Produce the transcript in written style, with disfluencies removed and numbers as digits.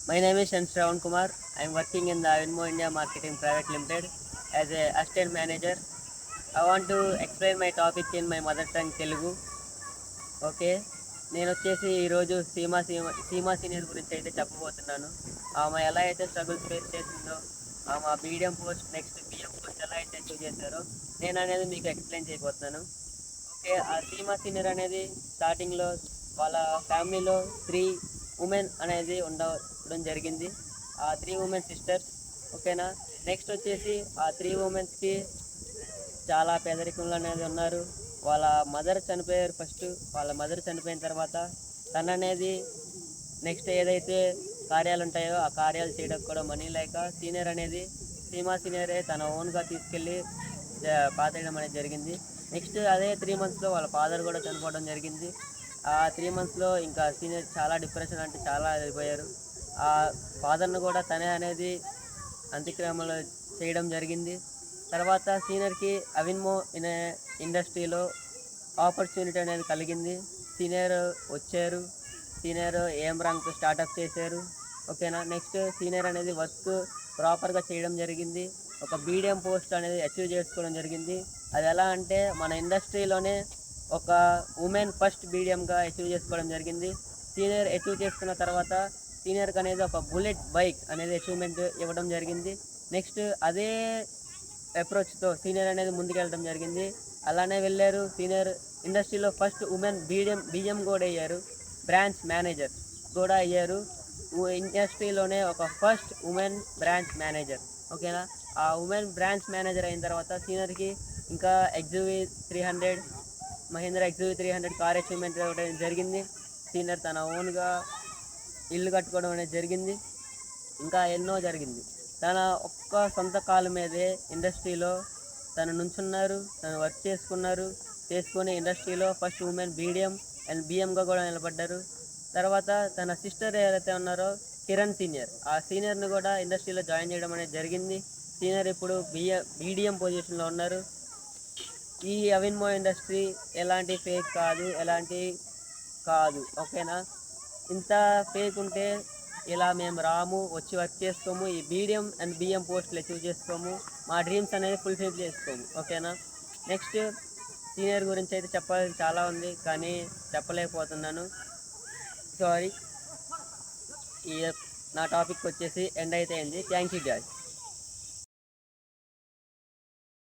My name is Shravan Kumar. I am working in the Avinmo India Marketing Private Limited as a assistant manager. I want to explain my topic in my mother tongue Telugu. Okay, నేను వచ్చేసి ఈరోజు Seema senior గురించి అయితే చెప్పబోతున్నాను. ఆమె ఎలా అయితే struggles face చేసిందో, ఆమె బీడియం పోస్ట్ నెక్స్ట్ బిఎం పోస్ట్ ఎలా అయితే అచీవ్ చేశారో నేను అనేది మీకు ఎక్స్ప్లెయిన్ చేయబోతున్నాను. ఓకే, ఆ సీమా సీనియర్ అనేది స్టార్టింగ్లో వాళ్ళ ఫ్యామిలీలో 3 ఉమెన్ అనేది ఉండడం జరిగింది. ఆ 3 ఉమెన్ సిస్టర్స్. ఓకేనా. నెక్స్ట్ వచ్చేసి ఆ 3 ఉమెన్స్కి చాలా పేదరికంలో అనేది ఉన్నారు. వాళ్ళ మదర్ చనిపోయారు ఫస్ట్. వాళ్ళ మదర్ చనిపోయిన తర్వాత తను అనేది నెక్స్ట్ ఏదైతే కార్యాలు ఉంటాయో ఆ కార్యాలు చేయడానికి కూడా మనీ లేక సీనియర్ అనేది సీమా సీనియరే తన ఓన్గా తీసుకెళ్ళి పాతేయడం అనేది జరిగింది. నెక్స్ట్ అదే 3 monthsలో వాళ్ళ ఫాదర్ కూడా చనిపోవడం జరిగింది. ఆ 3 monthsలో ఇంకా సీనియర్ చాలా డిప్రెషన్ అంటే చాలా వెళ్ళిపోయారు. ఆ ఫాదర్ను కూడా తనే అనేది అంత్యక్రియలు చేయడం జరిగింది. తర్వాత సీనియర్కి అవిన్మో ఇండస్ట్రీలో ఆపర్చునిటీ అనేది కలిగింది. సీనియర్ వచ్చారు. సీనియర్ ఏం ర్యాంక్ స్టార్ట్అప్ చేశారు. ఓకేనా. నెక్స్ట్ సీనియర్ అనేది వర్క్ ప్రాపర్గా చేయడం జరిగింది. ఒక బీడిఎం పోస్ట్ అనేది అచీవ్ చేసుకోవడం జరిగింది. అది ఎలా అంటే మన ఇండస్ట్రీలోనే ఒక ఉమెన్ ఫస్ట్ బీడిఎంగా అచీవ్ చేసుకోవడం జరిగింది. సీనియర్ అచీవ్ చేసుకున్న తర్వాత సీనియర్కి అనేది ఒక బుల్లెట్ బైక్ అనేది అచీవ్మెంట్ ఇవ్వడం జరిగింది. నెక్స్ట్ అదే అప్రోచ్తో సీనియర్ అనేది ముందుకెళ్ళడం జరిగింది. అలానే వెళ్ళారు. సీనియర్ ఇండస్ట్రీలో ఫస్ట్ ఉమెన్ బిఎం కూడా అయ్యారు. బ్రాంచ్ మేనేజర్ కూడా అయ్యారు. ఇండస్ట్రీలోనే ఒక ఫస్ట్ ఉమెన్ బ్రాంచ్ మేనేజర్. ఓకేనా. ఆ ఉమెన్ బ్రాంచ్ మేనేజర్ అయిన తర్వాత సీనియర్కి ఇంకా XUV 300 Mahindra XUV 300 car achievement ఇవ్వడం జరిగింది. సీనియర్ తన ఓన్గా ఇల్లు కట్టుకోవడం అనేది జరిగింది. ఇంకా ఎన్నో జరిగింది. తన ఒక్క సొంత కాళ్ళ మీదే ఇండస్ట్రీలో తను నుంచున్నారు. తను వర్క్ చేసుకొని ఇండస్ట్రీలో ఫస్ట్ ఉమెన్ బీడిఎం అండ్ బిఎంగా కూడా నిలబడ్డారు. తర్వాత తన సిస్టర్ ఎవరైతే ఉన్నారో కిరణ్ సీనియర్, ఆ సీనియర్ని కూడా ఇండస్ట్రీలో జాయిన్ చేయడం అనేది జరిగింది. సీనియర్ ఇప్పుడు బీడిఎం పొజిషన్లో ఉన్నారు. ఈ అవిన్మో ఇండస్ట్రీ ఎలాంటి ఫేక్ కాదు. ఓకేనా. ఇంత ఫేక్ ఉంటే ఇలా మేము రాము, వచ్చి వర్క్ చేసుకోము, ఈ బీడిఎం అండ్ బిఎం పోస్టులు అచీవ్ చేసుకోము, మా డ్రీమ్స్ అనేది ఫుల్ఫిల్ చేసుకోము. ఓకేనా. నెక్స్ట్ సీనియర్ గురించి అయితే చెప్పాల్సి చాలా ఉంది, కానీ చెప్పలేకపోతున్నాను. సారీ. ఈ నా టాపిక్ వచ్చేసి ఎండ్ అయితే అయింది. Thank you guys.